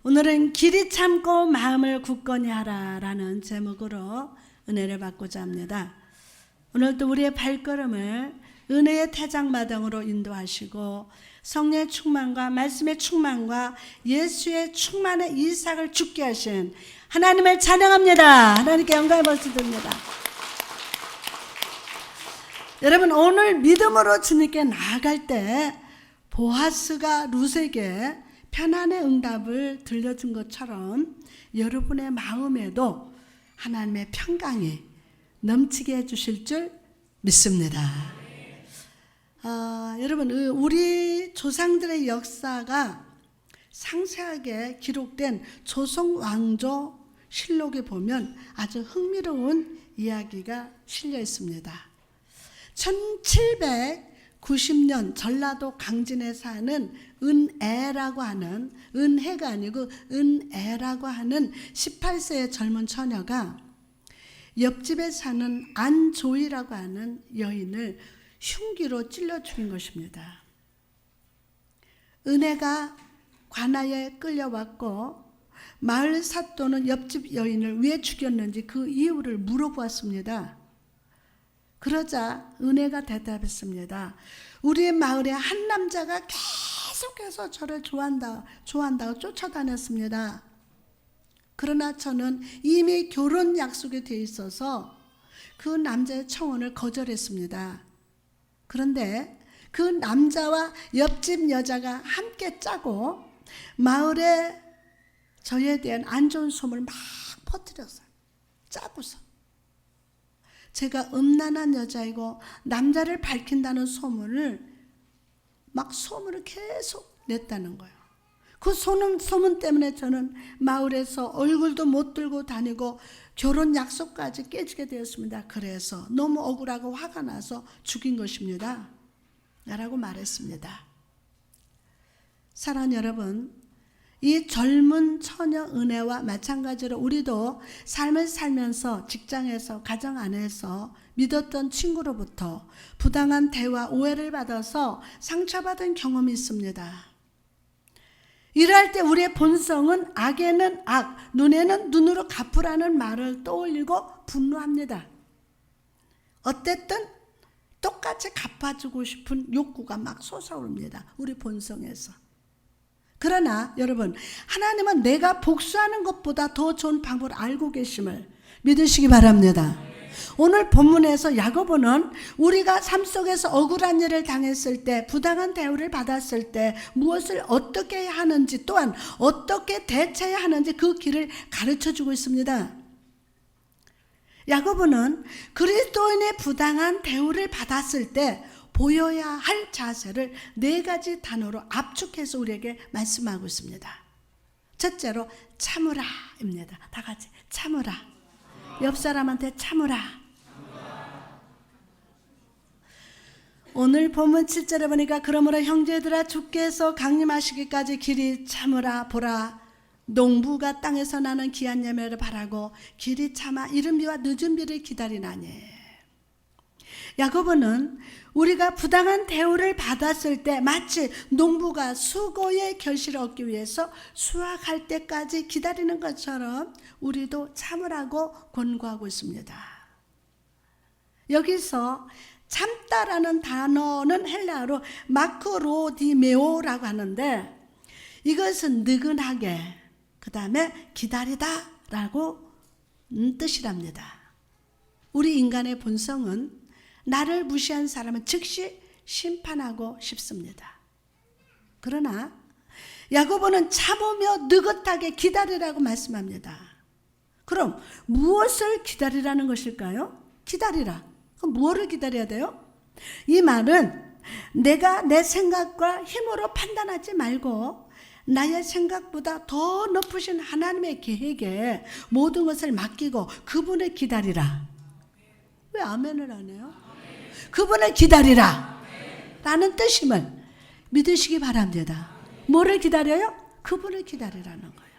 오늘은 길이 참고 마음을 굳건히 하라라는 제목으로 은혜를 받고자 합니다. 오늘도 우리의 발걸음을 은혜의 태장마당으로 인도하시고 성령의 충만과 말씀의 충만과 예수의 충만의 이삭을 죽게 하신 하나님을 찬양합니다. 하나님께 영광의 박수 드립니다. 여러분, 오늘 믿음으로 주님께 나아갈 때 보아스가 룻에게 편안의 응답을 들려준 것처럼 여러분의 마음에도 하나님의 평강이 넘치게 해주실 줄 믿습니다. 여러분, 우리 조상들의 역사가 상세하게 기록된 조선왕조 실록에 보면 아주 흥미로운 이야기가 실려 있습니다. 1790년 전라도 강진에 사는 은애라고 하는, 은혜가 아니고 은애라고 하는 18세의 젊은 처녀가 옆집에 사는 안조이라고 하는 여인을 흉기로 찔러 죽인 것입니다. 은혜가 관아에 끌려왔고 마을 사또는 옆집 여인을 왜 죽였는지 그 이유를 물어보았습니다. 그러자 은혜가 대답했습니다. 우리의 마을에 한 남자가 계속해서 저를 좋아한다고 쫓아다녔습니다. 그러나 저는 이미 결혼 약속이 되어 있어서 그 남자의 청혼을 거절했습니다. 그런데 그 남자와 옆집 여자가 함께 짜고 마을에 저에 대한 안 좋은 소문을 막 퍼뜨렸어요. 짜고서. 제가 음란한 여자이고 남자를 밝힌다는 소문을 계속 냈다는 거예요. 그 소문 때문에 저는 마을에서 얼굴도 못 들고 다니고 결혼 약속까지 깨지게 되었습니다. 그래서 너무 억울하고 화가 나서 죽인 것입니다. 라고 말했습니다. 사랑하는 여러분, 이 젊은 처녀 은혜와 마찬가지로 우리도 삶을 살면서 직장에서, 가정 안에서 믿었던 친구로부터 부당한 대화, 오해를 받아서 상처받은 경험이 있습니다. 이럴 때 우리의 본성은 악에는 악, 눈에는 눈으로 갚으라는 말을 떠올리고 분노합니다. 어쨌든 똑같이 갚아주고 싶은 욕구가 막 솟아오릅니다. 우리 본성에서. 그러나 여러분, 하나님은 내가 복수하는 것보다 더 좋은 방법을 알고 계심을 믿으시기 바랍니다. 오늘 본문에서 야고보는 우리가 삶 속에서 억울한 일을 당했을 때, 부당한 대우를 받았을 때 무엇을 어떻게 해야 하는지, 또한 어떻게 대처해야 하는지 그 길을 가르쳐주고 있습니다. 야고보는 그리스도인의 부당한 대우를 받았을 때 보여야 할 자세를 4가지 단어로 압축해서 우리에게 말씀하고 있습니다. 첫째로 참으라입니다. 다 같이 참으라. 옆 사람한테 참으라. 오늘 본문 7절에 보니까 그러므로 형제들아 주께서 강림하시기까지 길이 참으라. 보라, 농부가 땅에서 나는 귀한 열매를 바라고 길이 참아 이른 비와 늦은 비를 기다리나니. 야고보는 우리가 부당한 대우를 받았을 때 마치 농부가 수고의 결실을 얻기 위해서 수확할 때까지 기다리는 것처럼 우리도 참으라고 권고하고 있습니다. 여기서 참다라는 단어는 헬라어로 마크로디메오라고 하는데, 이것은 느긋하게, 그 다음에 기다리다라고 뜻이랍니다. 우리 인간의 본성은 나를 무시한 사람은 즉시 심판하고 싶습니다. 그러나 야고보는 참으며 느긋하게 기다리라고 말씀합니다. 그럼 무엇을 기다리라는 것일까요? 기다리라. 그럼 무엇을 기다려야 돼요? 이 말은 내가 내 생각과 힘으로 판단하지 말고 나의 생각보다 더 높으신 하나님의 계획에 모든 것을 맡기고 그분을 기다리라. 왜 아멘을 안 해요? 그분을 기다리라 라는 뜻임을 믿으시기 바랍니다. 뭐를 기다려요? 그분을 기다리라는 거예요.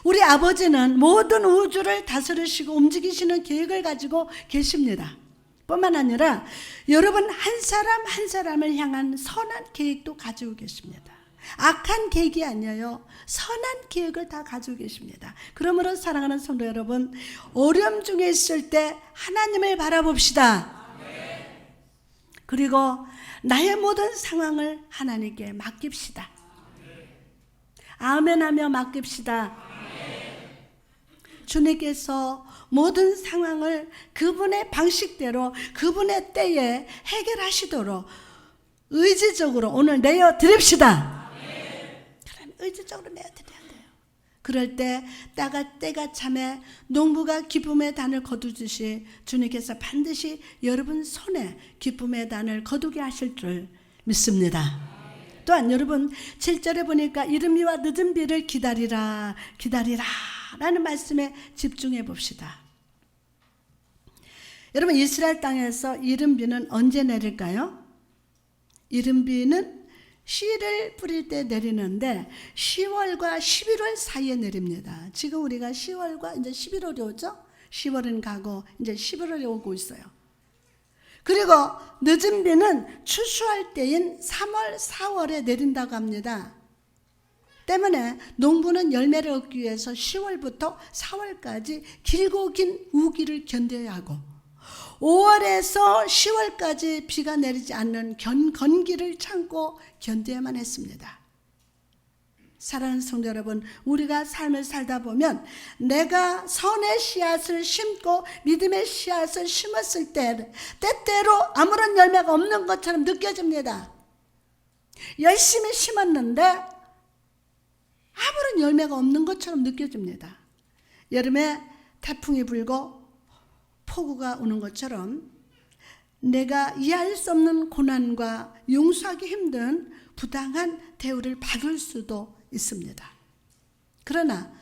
우리 아버지는 모든 우주를 다스리시고 움직이시는 계획을 가지고 계십니다. 뿐만 아니라 여러분 한 사람 한 사람을 향한 선한 계획도 가지고 계십니다. 악한 계획이 아니에요. 선한 계획을 다 가지고 계십니다. 그러므로 사랑하는 성도 여러분, 어려움 중에 있을 때 하나님을 바라봅시다. 그리고 나의 모든 상황을 하나님께 맡깁시다. 아멘 하며 맡깁시다. 주님께서 모든 상황을 그분의 방식대로 그분의 때에 해결하시도록 의지적으로 오늘 내어드립시다. 그럼 의지적으로 내어드려야 돼요. 그럴 때 때가 참에 농부가 기쁨의 단을 거두듯이 주님께서 반드시 여러분 손에 기쁨의 단을 거두게 하실 줄 믿습니다. 또한 여러분 7절에 보니까 이른 비와 늦은 비를 기다리라 라는 말씀에 집중해 봅시다. 여러분 이스라엘 땅에서 이른 비는 언제 내릴까요? 이른 비는 씨를 뿌릴 때 내리는데 10월과 11월 사이에 내립니다. 지금 우리가 10월과 이제 11월이 오죠? 10월은 가고 이제 11월이 오고 있어요. 그리고 늦은 비는 추수할 때인 3월, 4월에 내린다고 합니다. 때문에 농부는 열매를 얻기 위해서 10월부터 4월까지 길고 긴 우기를 견뎌야 하고 5월에서 10월까지 비가 내리지 않는 건기를 참고 견뎌야만 했습니다. 사랑하는 성도 여러분, 우리가 삶을 살다 보면 내가 선의 씨앗을 심고 믿음의 씨앗을 심었을 때 때때로 아무런 열매가 없는 것처럼 느껴집니다. 열심히 심었는데 아무런 열매가 없는 것처럼 느껴집니다. 여름에 태풍이 불고 폭우가 오는 것처럼 내가 이해할 수 없는 고난과 용서하기 힘든 부당한 대우를 받을 수도 있습니다. 그러나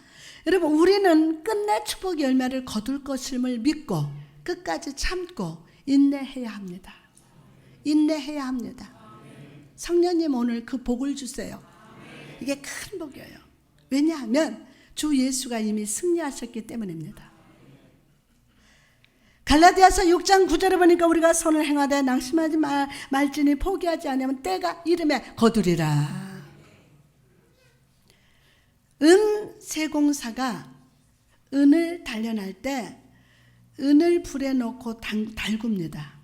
여러분 우리는 끝내 축복 열매를 거둘 것임을 믿고 끝까지 참고 인내해야 합니다. 인내해야 합니다. 성령님 오늘 그 복을 주세요. 이게 큰 복이에요. 왜냐하면 주 예수가 이미 승리하셨기 때문입니다. 갈라디아서 6장 9절에 보니까 우리가 선을 행하되 낙심하지 말지니 포기하지 않으면 때가 이름에 거두리라. 은 세공사가 은을 단련할 때 은을 불에 넣고 달굽니다.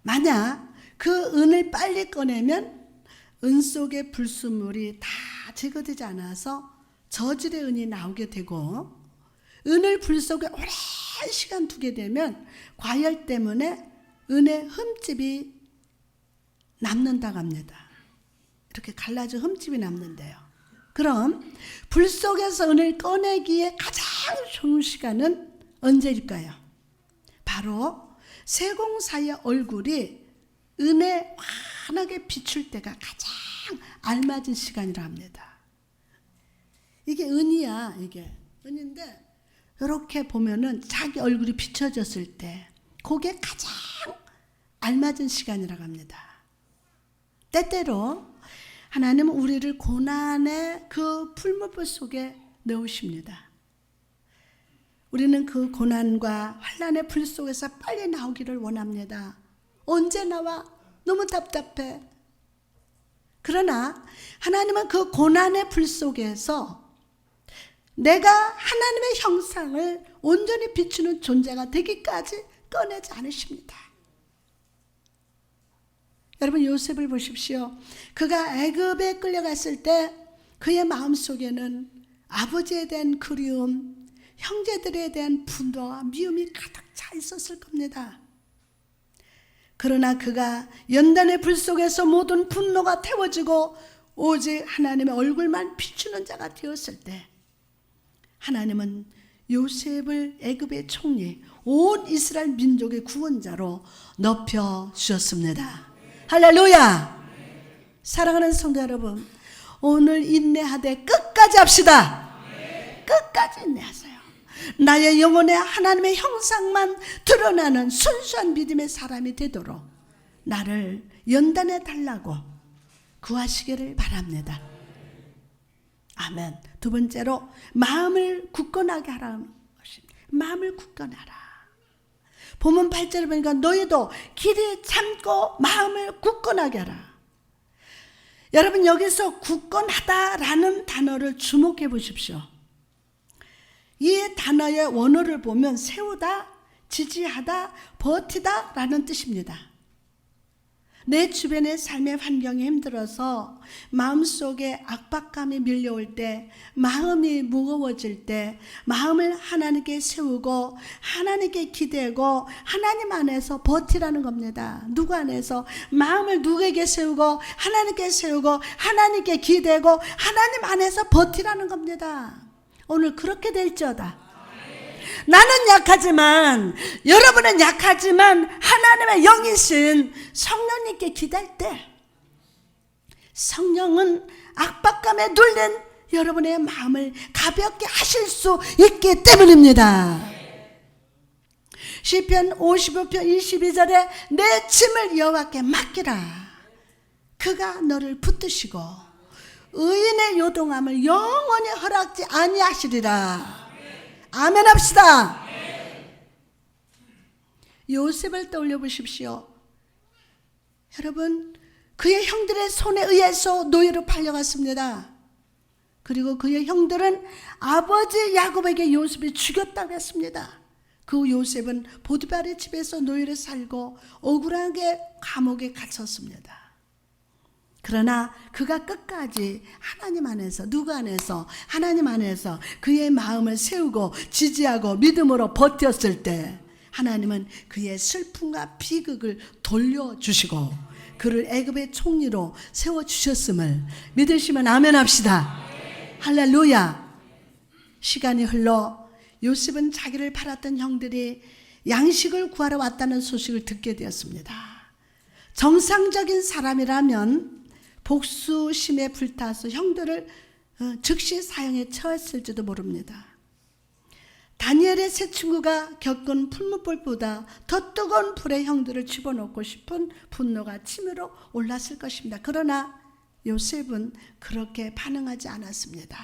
만약 그 은을 빨리 꺼내면 은 속의 불순물이 다 제거되지 않아서 저질의 은이 나오게 되고 은을 불 속에 오랜 시간 두게 되면 과열 때문에 은의 흠집이 남는다고 합니다. 이렇게 갈라져 흠집이 남는데요. 그럼 불 속에서 은을 꺼내기에 가장 좋은 시간은 언제일까요? 바로 세공사의 얼굴이 은에 환하게 비출 때가 가장 알맞은 시간이라 합니다. 이게 은이야. 이게 은인데 이렇게 보면은 자기 얼굴이 비춰졌을 때 그게 가장 알맞은 시간이라고 합니다. 때때로 하나님은 우리를 고난의 그 풀무불 속에 넣으십니다. 우리는 그 고난과 환난의 불 속에서 빨리 나오기를 원합니다. 언제 나와? 너무 답답해. 그러나 하나님은 그 고난의 불 속에서 내가 하나님의 형상을 온전히 비추는 존재가 되기까지 꺼내지 않으십니다. 여러분 요셉을 보십시오. 그가 애굽에 끌려갔을 때 그의 마음속에는 아버지에 대한 그리움, 형제들에 대한 분노와 미움이 가득 차 있었을 겁니다. 그러나 그가 연단의 불 속에서 모든 분노가 태워지고 오직 하나님의 얼굴만 비추는 자가 되었을 때 하나님은 요셉을 애굽의 총리, 온 이스라엘 민족의 구원자로 높여주셨습니다. 할렐루야! 사랑하는 성도 여러분, 오늘 인내하되 끝까지 합시다. 끝까지 인내하세요. 나의 영혼에 하나님의 형상만 드러나는 순수한 믿음의 사람이 되도록 나를 연단해 달라고 구하시기를 바랍니다. 아멘. 두 번째로 마음을 굳건하게 하라는 것입니다. 마음을 굳건하라. 본문 8절에 보니까 너희도 길이 참고 마음을 굳건하게 하라. 여러분 여기서 굳건하다라는 단어를 주목해 보십시오. 이 단어의 원어를 보면 세우다, 지지하다, 버티다 라는 뜻입니다. 내 주변의 삶의 환경이 힘들어서 마음속에 압박감이 밀려올 때, 마음이 무거워질 때 마음을 하나님께 세우고 하나님께 기대고 하나님 안에서 버티라는 겁니다. 누구 안에서? 마음을 누구에게 세우고 하나님께 세우고 하나님께 기대고 하나님 안에서 버티라는 겁니다. 오늘 그렇게 될지어다. 나는 약하지만, 여러분은 약하지만 하나님의 영이신 성령님께 기댈 때 성령은 압박감에 눌린 여러분의 마음을 가볍게 하실 수 있기 때문입니다. 시편 55편 22절에 내 짐을 여호와께 맡기라. 그가 너를 붙드시고 의인의 요동함을 영원히 허락지 아니하시리라. 아멘 합시다. 요셉을 떠올려 보십시오. 여러분, 그의 형들의 손에 의해서 노예로 팔려갔습니다. 그리고 그의 형들은 아버지 야곱에게 요셉이 죽였다고 했습니다. 그 요셉은 보디발의 집에서 노예로 살고 억울하게 감옥에 갇혔습니다. 그러나 그가 끝까지 하나님 안에서, 누구 안에서? 하나님 안에서 그의 마음을 세우고 지지하고 믿음으로 버텼을 때 하나님은 그의 슬픔과 비극을 돌려주시고 그를 애굽의 총리로 세워주셨음을 믿으시면 아멘 합시다. 할렐루야. 시간이 흘러 요셉은 자기를 팔았던 형들이 양식을 구하러 왔다는 소식을 듣게 되었습니다. 정상적인 사람이라면 복수심에 불타서 형들을 즉시 사형에 처했을지도 모릅니다. 다니엘의 세 친구가 겪은 풀무불보다 더 뜨거운 불에 형들을 집어넣고 싶은 분노가 치밀어 올랐을 것입니다. 그러나 요셉은 그렇게 반응하지 않았습니다.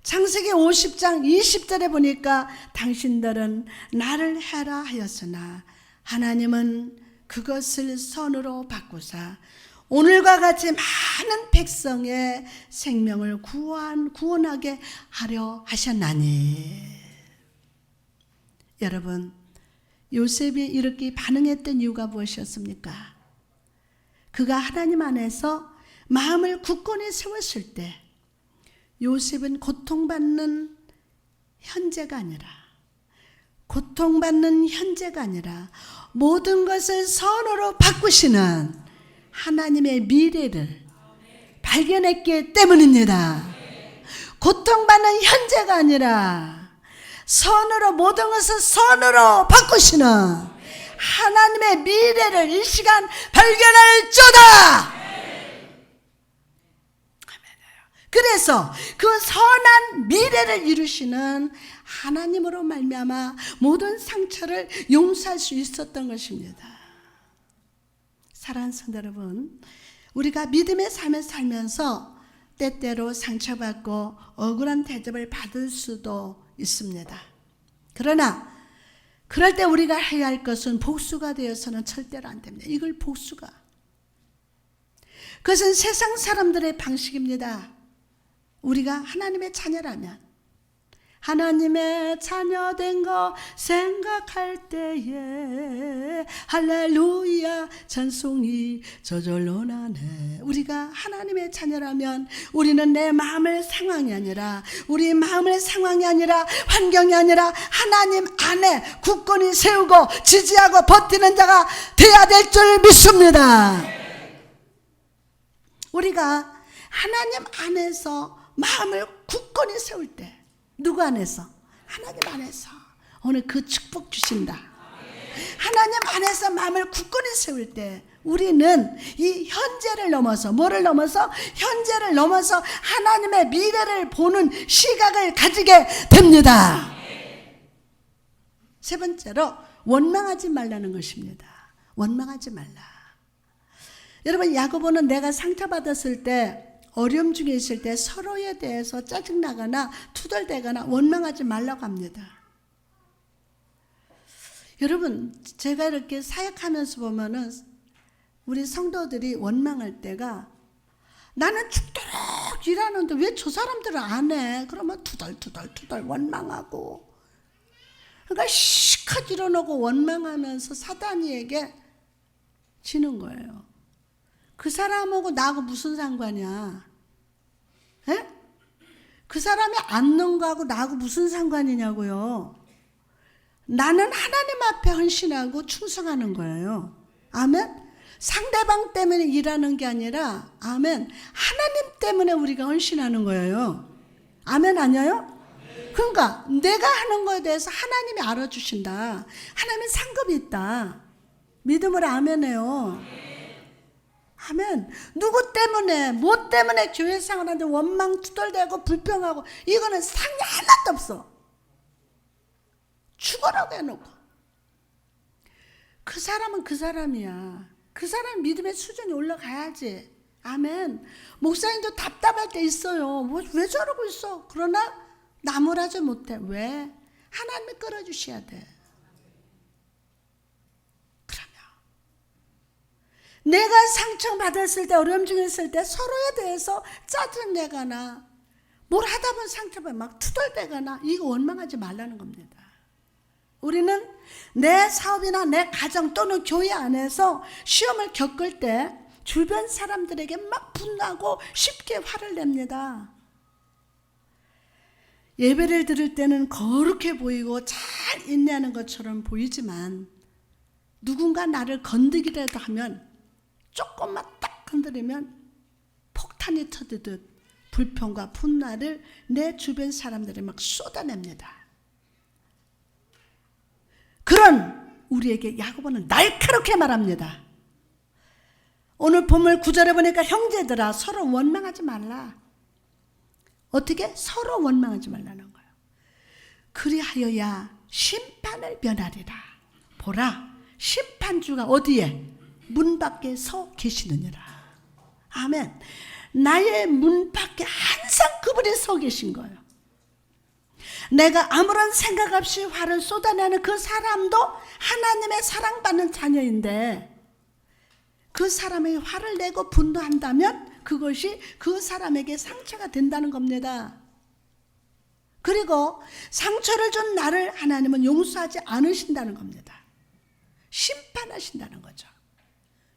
창세기 50장 20절에 보니까 당신들은 나를 해라 하였으나 하나님은 그것을 선으로 바꾸사 오늘과 같이 많은 백성의 생명을 구원하게 하려 하셨나니. 여러분, 요셉이 이렇게 반응했던 이유가 무엇이었습니까? 그가 하나님 안에서 마음을 굳건히 세웠을 때 요셉은 고통받는 현재가 아니라 모든 것을 선으로 바꾸시는 하나님의 미래를 발견했기 때문입니다. 고통받는 현재가 아니라 선으로, 모든 것을 선으로 바꾸시는 하나님의 미래를 이 시간 발견할지어다. 그래서 그 선한 미래를 이루시는 하나님으로 말미암아 모든 상처를 용서할 수 있었던 것입니다. 사랑하는 성도 여러분, 우리가 믿음의 삶을 살면서 때때로 상처받고 억울한 대접을 받을 수도 있습니다. 그러나 그럴 때 우리가 해야 할 것은 복수가 되어서는 절대로 안 됩니다. 이걸 복수가. 그것은 세상 사람들의 방식입니다. 우리가 하나님의 자녀라면, 하나님의 자녀된 거 생각할 때에 할렐루야 찬송이 저절로 나네. 우리가 하나님의 자녀라면 우리는 내 마음의 상황이 아니라, 우리 마음의 상황이 아니라, 환경이 아니라 하나님 안에 굳건히 세우고 지지하고 버티는 자가 되어야 될 줄 믿습니다. 우리가 하나님 안에서 마음을 굳건히 세울 때, 누구 안에서? 하나님 안에서. 오늘 그 축복 주신다. 하나님 안에서 마음을 굳건히 세울 때 우리는 이 현재를 넘어서, 뭐를 넘어서? 현재를 넘어서 하나님의 미래를 보는 시각을 가지게 됩니다. 세 번째로 원망하지 말라는 것입니다. 원망하지 말라. 여러분, 야고보는 내가 상처받았을 때, 어려움 중에 있을 때 서로에 대해서 짜증나거나 투덜대거나 원망하지 말라고 합니다. 여러분, 제가 이렇게 사역하면서 보면은 우리 성도들이 원망할 때가 나는 죽도록 일하는데 왜 저 사람들은 안 해? 그러면 투덜투덜 원망하고, 그러니까 시컷 일어나고 원망하면서 사단이에게 지는 거예요. 그 사람하고 나하고 무슨 상관이야? 에? 그 사람이 앉는 거하고 나하고 무슨 상관이냐고요. 나는 하나님 앞에 헌신하고 충성하는 거예요. 아멘. 상대방 때문에 일하는 게 아니라, 아멘, 하나님 때문에 우리가 헌신하는 거예요. 아멘 아니에요? 그러니까 내가 하는 거에 대해서 하나님이 알아주신다. 하나님은 상급이 있다. 믿음으로 아멘해요. 아멘. 누구 때문에, 뭐 때문에 교회 생활하는데 원망 투덜대고 불평하고, 이거는 상이 하나도 없어. 죽어라고 해놓고. 그 사람은 그 사람이야. 그 사람 믿음의 수준이 올라가야지. 아멘. 목사님도 답답할 때 있어요. 왜 저러고 있어? 그러나 나무라지 못해. 왜? 하나님이 끌어주셔야 돼. 그러면 내가 상처받았을 때, 어려움 중에 있을 때 서로에 대해서 짜증내거나 뭘 하다 보면 상처받아 막 투덜대거나, 이거 원망하지 말라는 겁니다. 우리는 내 사업이나 내 가정 또는 교회 안에서 시험을 겪을 때 주변 사람들에게 막 분나고 쉽게 화를 냅니다. 예배를 드릴 때는 거룩해 보이고 잘 인내하는 것처럼 보이지만, 누군가 나를 건드리라도 하면, 조금만 딱 건드리면 폭탄이 터지듯 불평과 분노를 내 주변 사람들이 막 쏟아냅니다. 그런 우리에게 야고보는 날카롭게 말합니다. 오늘 본문 9절에 보니까 형제들아 서로 원망하지 말라. 어떻게? 서로 원망하지 말라는 거예요. 그리하여야 심판을 면하리라. 보라, 심판주가 어디에? 문 밖에 서 계시느니라. 아멘. 나의 문 밖에 항상 그분이 서 계신 거예요. 내가 아무런 생각 없이 화를 쏟아내는 그 사람도 하나님의 사랑받는 자녀인데, 그 사람이 화를 내고 분노한다면 그것이 그 사람에게 상처가 된다는 겁니다. 그리고 상처를 준 나를 하나님은 용서하지 않으신다는 겁니다. 심판하신다는 거죠.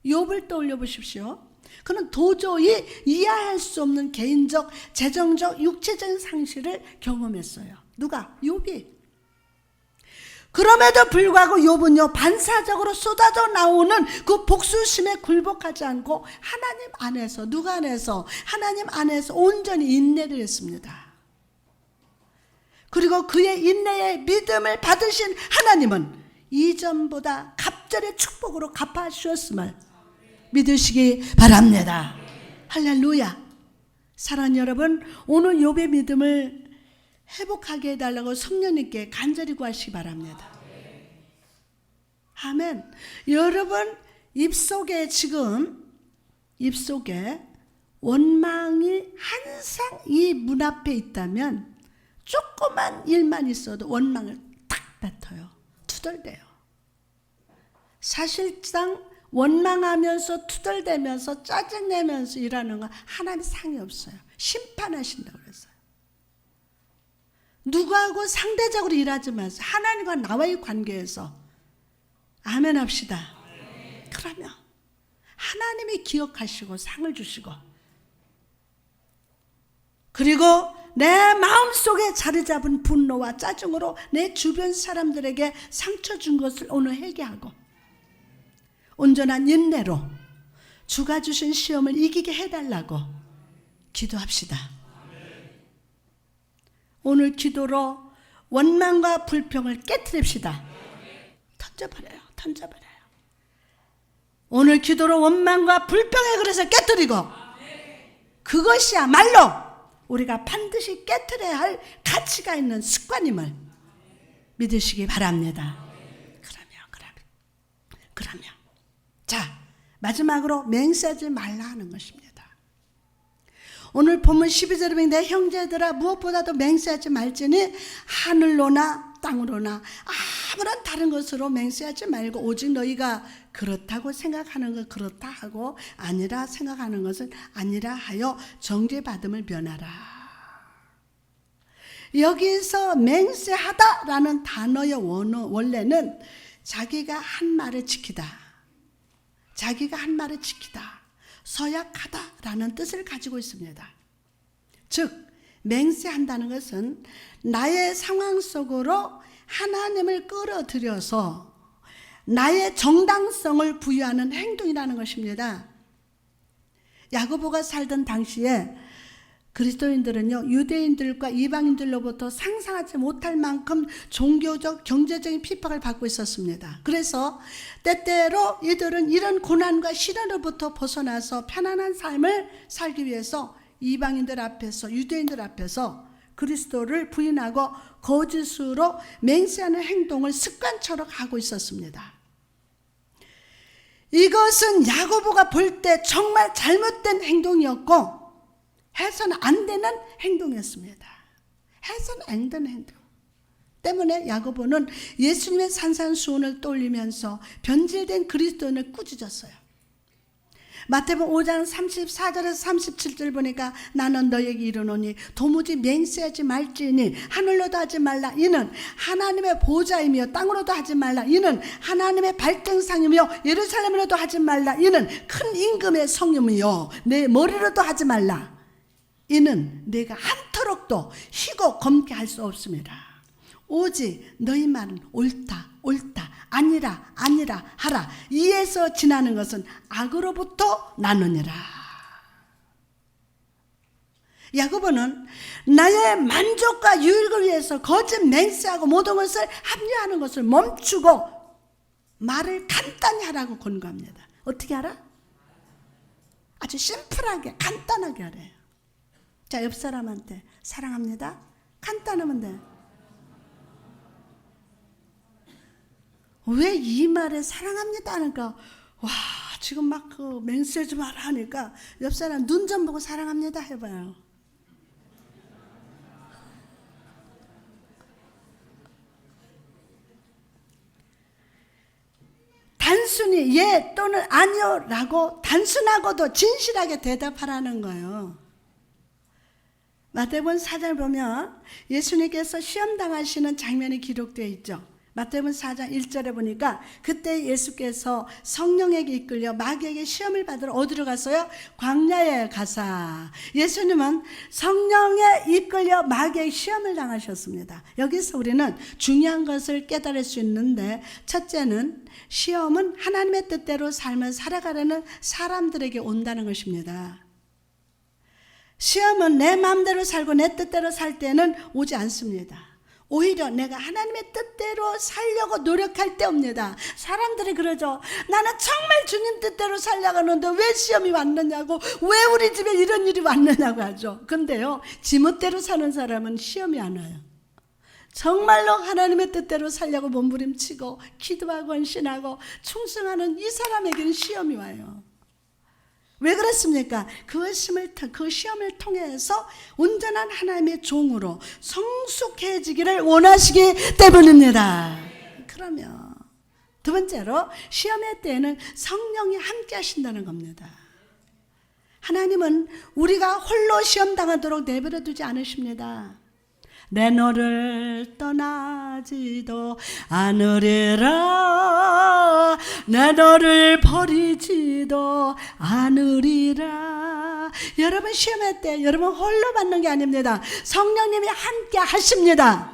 욥을 떠올려 보십시오. 그는 도저히 이해할 수 없는 개인적, 재정적, 육체적인 상실을 경험했어요. 누가? 욥이. 그럼에도 불구하고 욥은요, 반사적으로 쏟아져 나오는 그 복수심에 굴복하지 않고 하나님 안에서, 누가 안에서? 하나님 안에서 온전히 인내를 했습니다. 그리고 그의 인내의 믿음을 받으신 하나님은 이전보다 갑절의 축복으로 갚아주셨음을 믿으시기 바랍니다. 할렐루야. 사랑하는 여러분, 오늘 욥의 믿음을 회복하게 해달라고 성령님께 간절히 구하시기 바랍니다. 아멘. 여러분 입속에 원망이 항상 이 문 앞에 있다면, 조그만 일만 있어도 원망을 탁 뱉어요. 투덜대요. 사실상 원망하면서 투덜대면서 짜증내면서 일하는 건 하나님 상이 없어요. 심판하신다고 그랬어요. 누구하고 상대적으로 일하지 마세요. 하나님과 나와의 관계에서 아멘 합시다. 그러면 하나님이 기억하시고 상을 주시고, 그리고 내 마음속에 자리 잡은 분노와 짜증으로 내 주변 사람들에게 상처 준 것을 오늘 회개하고 온전한 인내로 주가 주신 시험을 이기게 해달라고 기도합시다. 오늘 기도로 원망과 불평을 깨트립시다. 던져버려요. 오늘 기도로 원망과 불평의 그릇을 깨뜨리고, 그것이야말로 우리가 반드시 깨트려야 할 가치가 있는 습관임을 믿으시기 바랍니다. 그러면 자, 마지막으로 맹세하지 말라 하는 것입니다. 오늘 본문 12절에 보면 내 형제들아 무엇보다도 맹세하지 말지니 하늘로나 땅으로나 아무런 다른 것으로 맹세하지 말고 오직 너희가 그렇다고 생각하는 것 그렇다 하고 아니라 생각하는 것은 아니라 하여 정죄받음을 면하라. 여기서 맹세하다라는 단어의 원래는 자기가 한 말을 지키다, 자기가 한 말을 지키다, 서약하다라는 뜻을 가지고 있습니다. 즉 맹세한다는 것은 나의 상황 속으로 하나님을 끌어들여서 나의 정당성을 부여하는 행동이라는 것입니다. 야고보가 살던 당시에 그리스도인들은요, 유대인들과 이방인들로부터 상상하지 못할 만큼 종교적, 경제적인 핍박을 받고 있었습니다. 그래서 때때로 이들은 이런 고난과 시련으로부터 벗어나서 편안한 삶을 살기 위해서 이방인들 앞에서, 유대인들 앞에서 그리스도를 부인하고 거짓으로 맹세하는 행동을 습관처럼 하고 있었습니다. 이것은 야고보가 볼 때 정말 잘못된 행동이었고 해서는 안 되는 행동이었습니다. 해서는 안 되는 행동 때문에 야고보는 예수님의 산산수훈을 떠올리면서 변질된 그리스도인을 꾸짖었어요. 마태복음 5장 34절에서 37절 보니까 나는 너에게 이르노니 도무지 맹세하지 말지니 하늘로도 하지 말라. 이는 하나님의 보좌이며 땅으로도 하지 말라. 이는 하나님의 발등상이며 예루살렘으로도 하지 말라. 이는 큰 임금의 성이며 내 머리로도 하지 말라. 이는 내가 한터럭도 희고 검게 할 수 없습니다. 오직 너희 말은 옳다 옳다 아니라 아니라 하라. 이에서 지나는 것은 악으로부터 나느니라. 야고보는 나의 만족과 유익을 위해서 거짓 맹세하고 모든 것을 합리화하는 것을 멈추고 말을 간단히 하라고 권고합니다. 어떻게 하라? 아주 심플하게 간단하게 하래요. 자, 옆 사람한테 사랑합니다. 간단하면 돼. 왜 이 말에 사랑합니다 하니까 와 지금 막 그 맹세하지 마라 하니까 옆 사람 눈 좀 보고 사랑합니다 해봐요. 단순히 예 또는 아니요 라고 단순하고도 진실하게 대답하라는 거예요. 마태복음 4장 보면 예수님께서 시험당하시는 장면이 기록되어 있죠. 마태복음 4장 1절에 보니까 그때 예수께서 성령에게 이끌려 마귀에게 시험을 받으러 어디로 갔어요? 광야에 가사. 예수님은 성령에 이끌려 마귀에게 시험을 당하셨습니다. 여기서 우리는 중요한 것을 깨달을 수 있는데, 첫째는 시험은 하나님의 뜻대로 삶을 살아가려는 사람들에게 온다는 것입니다. 시험은 내 마음대로 살고 내 뜻대로 살 때는 오지 않습니다. 오히려 내가 하나님의 뜻대로 살려고 노력할 때 옵니다. 사람들이 그러죠. 나는 정말 주님 뜻대로 살려고 하는데 왜 시험이 왔느냐고, 왜 우리 집에 이런 일이 왔느냐고 하죠. 근데요, 지멋대로 사는 사람은 시험이 안 와요. 정말로 하나님의 뜻대로 살려고 몸부림치고 기도하고 헌신하고 충성하는 이 사람에게는 시험이 와요. 왜 그렇습니까? 그 시험을 통해서 온전한 하나님의 종으로 성숙해지기를 원하시기 때문입니다. 그러면 두 번째로 시험의 때에는 성령이 함께 하신다는 겁니다. 하나님은 우리가 홀로 시험 당하도록 내버려 두지 않으십니다. 내 너를 떠나지도 않으리라. 내 너를 버리지도 않으리라. 여러분 시험할 때 여러분 홀로 받는 게 아닙니다. 성령님이 함께 하십니다.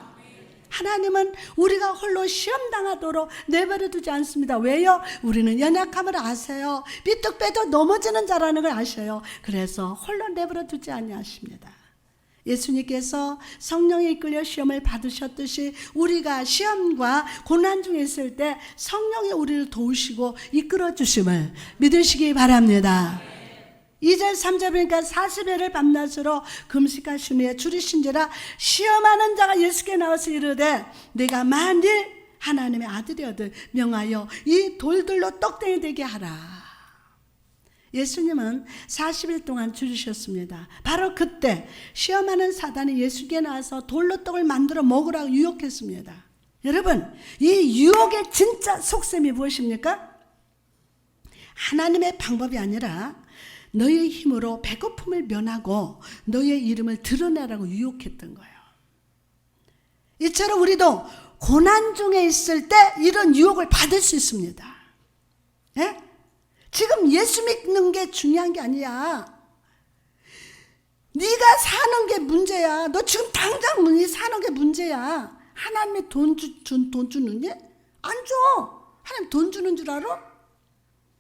하나님은 우리가 홀로 시험당하도록 내버려 두지 않습니다. 왜요? 우리는 연약함을 아세요. 삐뚤빼도 넘어지는 자라는 걸 아셔요. 그래서 홀로 내버려 두지 아니하십니다. 예수님께서 성령에 이끌려 시험을 받으셨듯이 우리가 시험과 고난 중에 있을 때 성령이 우리를 도우시고 이끌어 주심을 믿으시기 바랍니다. 2절 3절 보니까 40일을 밤낮으로 금식하신 후에 줄이신지라 시험하는 자가 예수께 나와서 이르되 내가 만일 하나님의 아들이어든 명하여 이 돌들로 떡댕이 되게 하라. 예수님은 40일 동안 줄이셨습니다. 바로 그때 시험하는 사단이 예수께 나와서 돌로 떡을 만들어 먹으라고 유혹했습니다. 여러분, 이 유혹의 진짜 속셈이 무엇입니까? 하나님의 방법이 아니라 너의 힘으로 배고픔을 면하고 너의 이름을 드러내라고 유혹했던 거예요. 이처럼 우리도 고난 중에 있을 때 이런 유혹을 받을 수 있습니다. 예? 지금 예수 믿는 게 중요한 게 아니야. 네가 사는 게 문제야. 너 지금 당장 네 사는 게 문제야. 하나님이 돈 주느니? 안 줘. 하나님 돈 주는 줄 알아?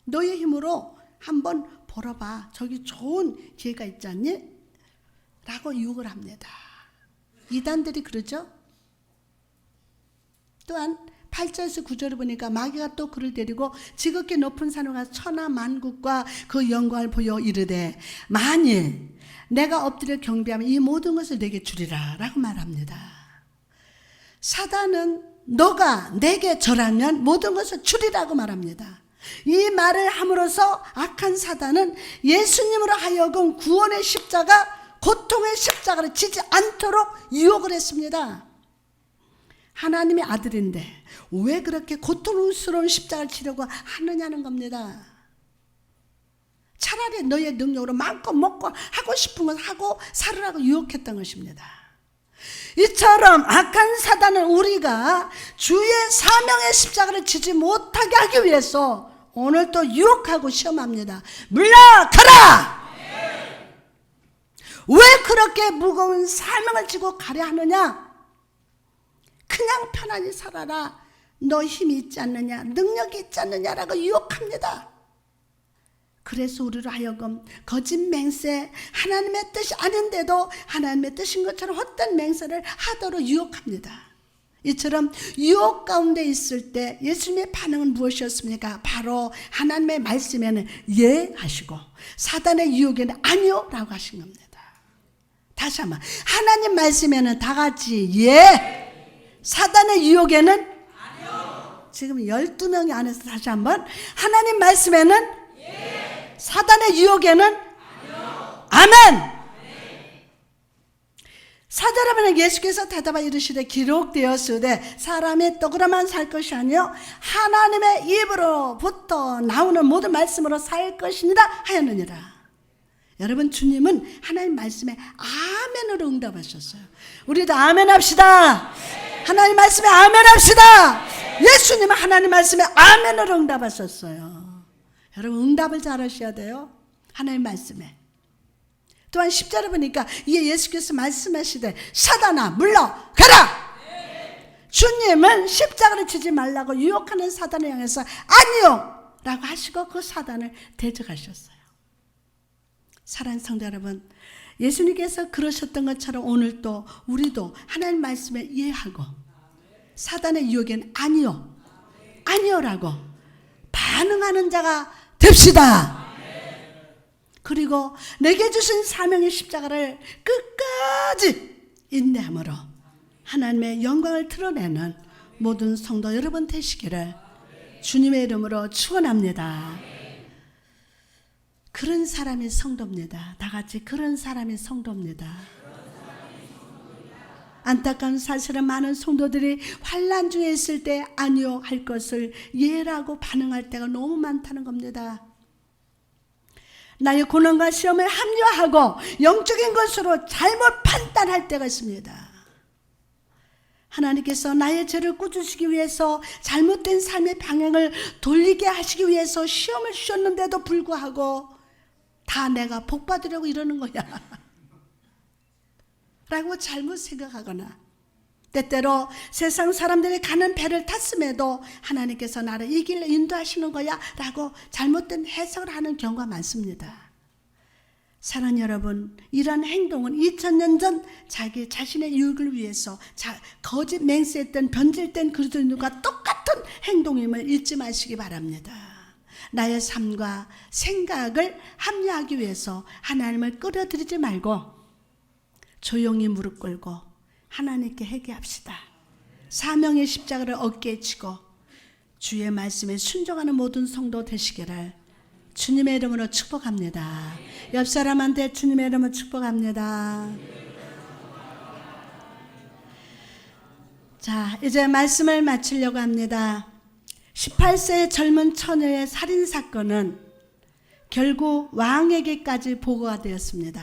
너의 힘으로 한번 벌어봐. 저기 좋은 기회가 있지 않니? 라고 유혹을 합니다. 이단들이 그러죠. 또한 8절에서 9절을 보니까 마귀가 또 그를 데리고 지극히 높은 산으로 가서 천하 만국과 그 영광을 보여 이르되 만일 내가 엎드려 경배하면 이 모든 것을 내게 주리라 라고 말합니다. 사단은 너가 내게 절하면 모든 것을 주리라고 말합니다. 이 말을 함으로써 악한 사단은 예수님으로 하여금 구원의 십자가, 고통의 십자가를 지지 않도록 유혹을 했습니다. 하나님의 아들인데 왜 그렇게 고통스러운 십자가를 치려고 하느냐는 겁니다. 차라리 너의 능력으로 마음껏 먹고 하고 싶은 건 하고 살으라고 유혹했던 것입니다. 이처럼 악한 사단은 우리가 주의 사명의 십자가를 지지 못하게 하기 위해서 오늘 또 유혹하고 시험합니다. 물러가라! 왜 그렇게 무거운 사명을 지고 가려 하느냐? 그냥 편안히 살아라. 너 힘이 있지 않느냐? 능력이 있지 않느냐라고 유혹합니다. 그래서 우리로 하여금 거짓 맹세, 하나님의 뜻이 아닌데도 하나님의 뜻인 것처럼 헛된 맹세를 하도록 유혹합니다. 이처럼 유혹 가운데 있을 때 예수님의 반응은 무엇이었습니까? 바로 하나님의 말씀에는 예 하시고 사단의 유혹에는 아니요 라고 하신 겁니다. 다시 한번 하나님 말씀에는 다 같이 예, 사단의 유혹에는 아니요. 지금 12명이 안에서 다시 한번 하나님 말씀에는 예, 사단의 유혹에는 아니요. 아멘. 4절에는 예수께서 대답하여 이르시되 기록되었으되 사람의 떡으로만 살 것이 아니요 하나님의 입으로부터 나오는 모든 말씀으로 살 것이니라 하였느니라. 여러분, 주님은 하나님 말씀에 아멘으로 응답하셨어요. 우리도 아멘 합시다. 하나님 말씀에 아멘 합시다. 예수님은 하나님 말씀에 아멘으로 응답하셨어요. 여러분, 응답을 잘 하셔야 돼요. 하나님 말씀에. 또한 10절에 보니까 이에 예수께서 말씀하시되 사단아 물러가라. 주님은 십자가를 지지 말라고 유혹하는 사단을 향해서 아니요 라고 하시고 그 사단을 대적하셨어요. 사랑하는 성도 여러분, 예수님께서 그러셨던 것처럼 오늘도 우리도 하나님 말씀에 이해하고 사단의 유혹에는 아니요 아니요라고 반응하는 자가 됩시다. 그리고 내게 주신 사명의 십자가를 끝까지 인내함으로 하나님의 영광을 드러내는 모든 성도 여러분 되시기를 주님의 이름으로 축원합니다. 그런 사람이 성도입니다. 다 같이 그런 사람이 성도입니다. 안타까운 사실은 많은 성도들이 환난 중에 있을 때 아니요 할 것을 예라고 반응할 때가 너무 많다는 겁니다. 나의 고난과 시험에 합리화하고 영적인 것으로 잘못 판단할 때가 있습니다. 하나님께서 나의 죄를 꾸짖으시기 위해서 잘못된 삶의 방향을 돌리게 하시기 위해서 시험을 주셨는데도 불구하고 다 내가 복 받으려고 이러는 거야 라고 잘못 생각하거나 때때로 세상 사람들이 가는 배를 탔음에도 하나님께서 나를 이 길로 인도하시는 거야 라고 잘못된 해석을 하는 경우가 많습니다. 사랑하는 여러분, 이런 행동은 2000년 전 자기 자신의 유익을 위해서 거짓 맹세했던 변질된 그리스도인과 똑같은 행동임을 잊지 마시기 바랍니다. 나의 삶과 생각을 합리화하기 위해서 하나님을 끌어들이지 말고 조용히 무릎 꿇고 하나님께 회개합시다. 사명의 십자가를 어깨에 지고 주의 말씀에 순종하는 모든 성도 되시기를 주님의 이름으로 축복합니다. 옆 사람한테 주님의 이름으로 축복합니다. 자, 이제 말씀을 마치려고 합니다. 18세의 젊은 처녀의 살인사건은 결국 왕에게까지 보고가 되었습니다.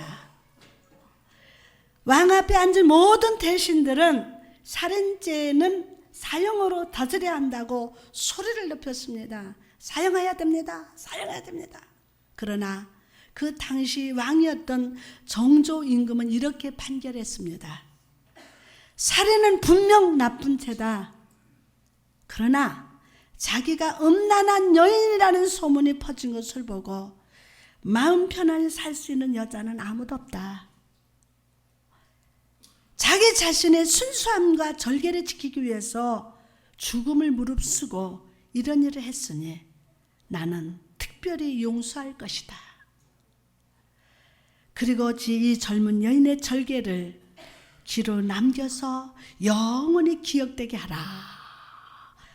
왕 앞에 앉은 모든 대신들은 살인죄는 사형으로 다스려야 한다고 소리를 높였습니다. 사형해야 됩니다. 사형해야 됩니다. 그러나 그 당시 왕이었던 정조 임금은 이렇게 판결했습니다. 살인은 분명 나쁜 죄다. 그러나 자기가 음란한 여인이라는 소문이 퍼진 것을 보고 마음 편안히 살 수 있는 여자는 아무도 없다. 자기 자신의 순수함과 절개를 지키기 위해서 죽음을 무릅쓰고 이런 일을 했으니 나는 특별히 용서할 것이다. 그리고 이 젊은 여인의 절개를 귀로 남겨서 영원히 기억되게 하라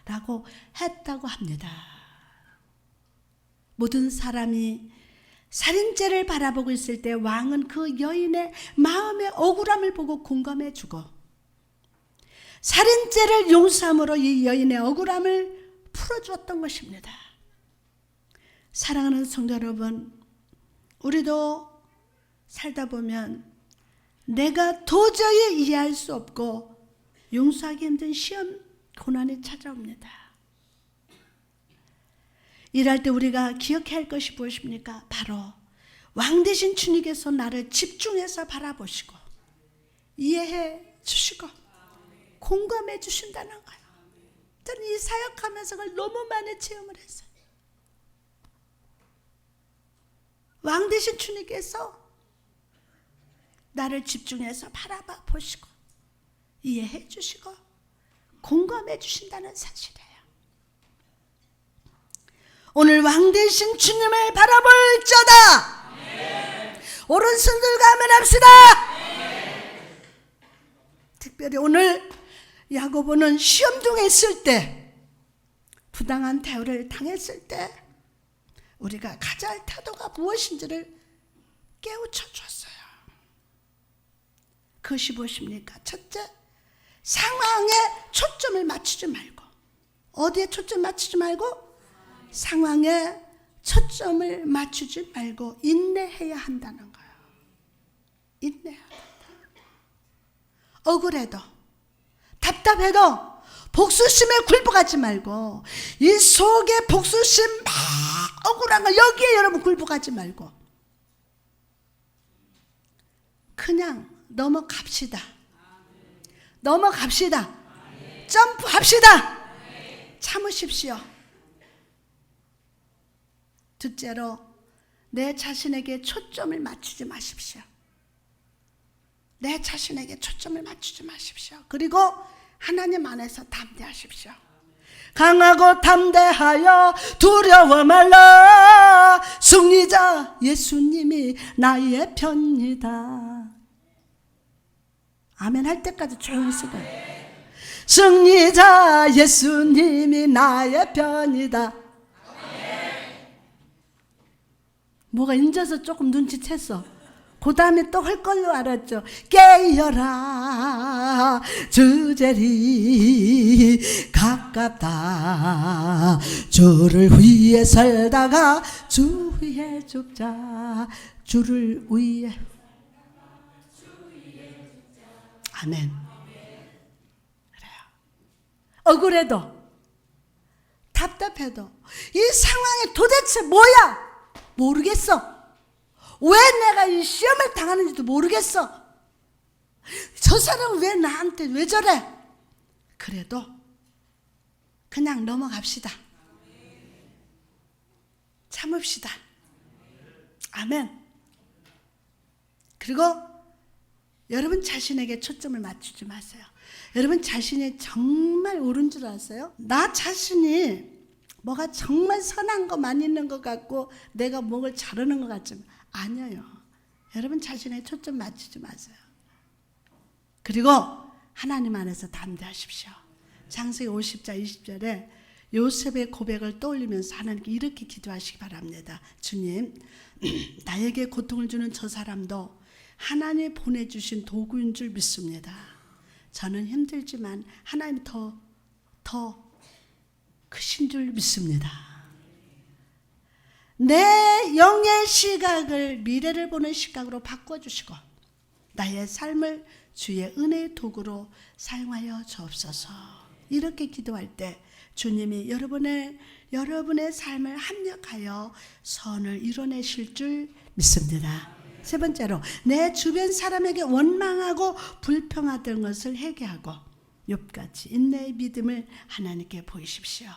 라고 했다고 합니다. 모든 사람이 살인죄를 바라보고 있을 때 왕은 그 여인의 마음의 억울함을 보고 공감해 주고 살인죄를 용서함으로 이 여인의 억울함을 풀어주었던 것입니다. 사랑하는 성도 여러분, 우리도 살다 보면 내가 도저히 이해할 수 없고 용서하기 힘든 시험, 고난이 찾아옵니다. 일할 때 우리가 기억해야 할 것이 무엇입니까? 바로 왕 되신 주님께서 나를 집중해서 바라보시고 이해해 주시고 공감해 주신다는 거예요. 저는 이 사역하면서 그걸 너무 많이 체험을 했어요. 왕 되신 주님께서 나를 집중해서 바라봐 보시고 이해해 주시고 공감해 주신다는 사실이에요. 오늘 왕 되신 주님을 바라볼지어다. 오른손 들고 아멘 합시다. 특별히 오늘 야고보는 시험중에 있을 때, 부당한 대우를 당했을 때 우리가 가져야 할 태도가 무엇인지를 깨우쳐 줬어요. 그것이 무엇입니까? 첫째, 상황에 초점을 맞추지 말고. 어디에 초점 맞추지 말고? 상황에 초점을 맞추지 말고 인내해야 한다는 거예요. 인내해야 한다. 억울해도 답답해도 복수심에 굴복하지 말고, 이 속에 복수심 막 억울한 거 여기에 여러분 굴복하지 말고 그냥 넘어갑시다. 넘어갑시다. 점프합시다. 참으십시오. 둘째로, 내 자신에게 초점을 맞추지 마십시오. 내 자신에게 초점을 맞추지 마십시오. 그리고 하나님 안에서 담대하십시오. 강하고 담대하여 두려워 말라. 승리자 예수님이 나의 편이다. 아멘 할 때까지 조용히 쓰고, 승리자 예수님이 나의 편이다. 뭐가 인자서 조금 눈치챘어. 그 다음에 또 할 걸로 알았죠. 깨어라 주제리 가깝다. 주를 위해 살다가 주 위해 죽자. 주를 위해. 아멘. 그래요. 억울해도 답답해도 이 상황이 도대체 뭐야? 모르겠어. 왜 내가 이 시험을 당하는지도 모르겠어. 저 사람은 왜 나한테 왜 저래? 그래도 그냥 넘어갑시다. 참읍시다. 아멘. 그리고 여러분 자신에게 초점을 맞추지 마세요. 여러분 자신이 정말 옳은 줄 아세요? 나 자신이 뭐가 정말 선한 거 많이 있는 것 같고 내가 뭘 잘하는 것 같지만 아니에요. 여러분 자신의 초점 맞추지 마세요. 그리고 하나님 안에서 담대하십시오. 창세기 50장 20절에 요셉의 고백을 떠올리면서 하나님께 이렇게 기도하시기 바랍니다. 주님, 나에게 고통을 주는 저 사람도 하나님이 보내주신 도구인 줄 믿습니다. 저는 힘들지만 하나님이 더 크신 줄 믿습니다. 내 영의 시각을 미래를 보는 시각으로 바꿔주시고 나의 삶을 주의 은혜의 도구로 사용하여 주옵소서. 이렇게 기도할 때 주님이 여러분의 삶을 합력하여 선을 이뤄내실 줄 믿습니다. 세 번째로 내 주변 사람에게 원망하고 불평하던 것을 회개하고 욥같이 인내의 믿음을 하나님께 보이십시오.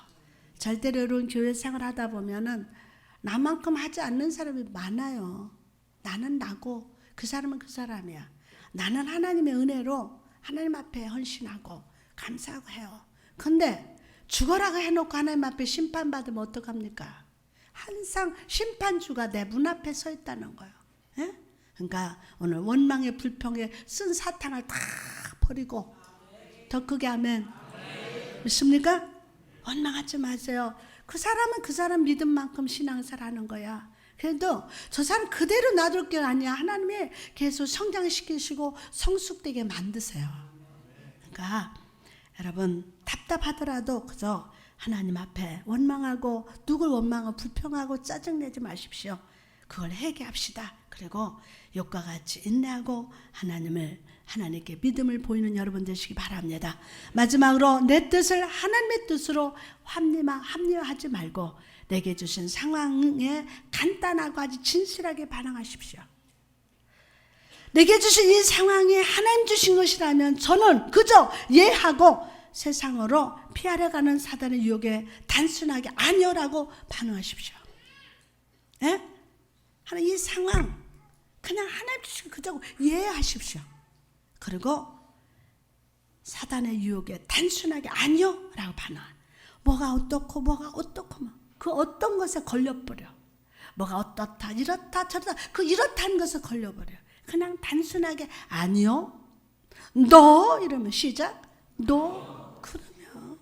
절대로 여러분 교회 생활하다 보면은 나만큼 하지 않는 사람이 많아요. 나는 나고 그 사람은 그 사람이야. 나는 하나님의 은혜로 하나님 앞에 헌신하고 감사하고 해요. 근데 죽어라고 해놓고 하나님 앞에 심판받으면 어떡합니까? 항상 심판주가 내 문 앞에 서 있다는 거예요. 예? 그러니까 오늘 원망의 불평에 쓴 사탕을 다 버리고 더 크게 하면 믿습니까? 원망하지 마세요. 그 사람은 그 사람 믿음만큼 신앙생활 하는 거야. 그래도 저 사람 그대로 놔둘 게 아니야. 하나님이 계속 성장시키시고 성숙되게 만드세요. 그러니까 여러분 답답하더라도 그저 하나님 앞에 원망하고 누굴 원망하고 불평하고 짜증내지 마십시오. 그걸 회개합시다. 그리고 욥과 같이 인내하고 하나님께 믿음을 보이는 여러분 되시기 바랍니다. 마지막으로 내 뜻을 하나님의 뜻으로 합리화하지 말고 내게 주신 상황에 간단하고 아주 진실하게 반응하십시오. 내게 주신 이 상황이 하나님 주신 것이라면 저는 그저 예하고 세상으로 피하려 가는 사단의 유혹에 단순하게 아니요라고 반응하십시오. 예? 하나님 이 상황 그냥 하나님 주신 그저 예하십시오. 그리고 사단의 유혹에 단순하게 아니요 라고 반응. 뭐가 어떻고 그 어떤 것에 걸려버려. 뭐가 어떻다 이렇다 저렇다 그 이렇다는 것에 걸려버려. 그냥 단순하게 아니요 너 이러면 시작 너 그러면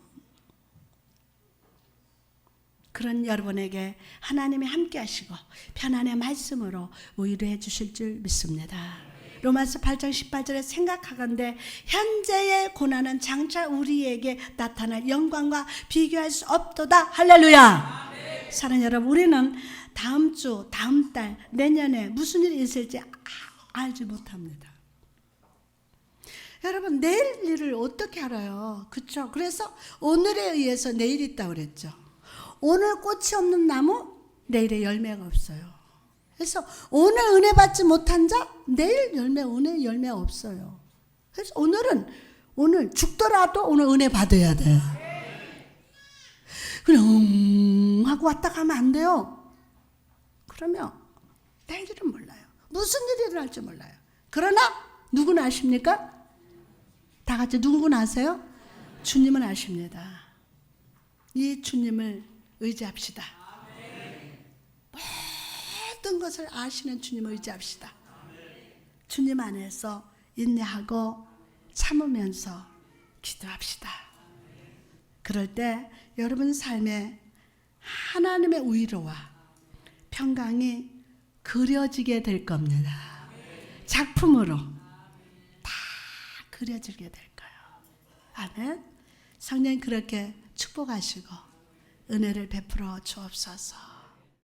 그런 여러분에게 하나님이 함께 하시고 편안의 말씀으로 위로해 주실 줄 믿습니다. 로마서 8장 18절에 생각하건대 현재의 고난은 장차 우리에게 나타날 영광과 비교할 수 없도다. 할렐루야. 사랑하는 여러분, 우리는 다음 주, 다음 달, 내년에 무슨 일이 있을지 알지 못합니다. 여러분 내일 일을 어떻게 알아요? 그렇죠? 그래서 오늘에 의해서 내일이 있다고 그랬죠. 오늘 꽃이 없는 나무 내일에 열매가 없어요. 그래서 오늘 은혜 받지 못한 자 내일 은혜 열매 없어요. 그래서 오늘 죽더라도 오늘 은혜 받아야 돼. 그냥 하고 왔다 가면 안 돼요. 그러면 내일은 몰라요. 무슨 일이 일어날지 몰라요. 그러나 누구는 아십니까? 다 같이 누구는 아세요? 주님은 아십니다. 이 주님을 의지합시다. 모든 것을 아시는 주님을 의지합시다. 주님 안에서 인내하고 참으면서 기도합시다. 그럴 때 여러분 삶에 하나님의 위로와 평강이 그려지게 될 겁니다. 작품으로 다 그려지게 될 거예요. 아멘. 성령 그렇게 축복하시고 은혜를 베풀어 주옵소서.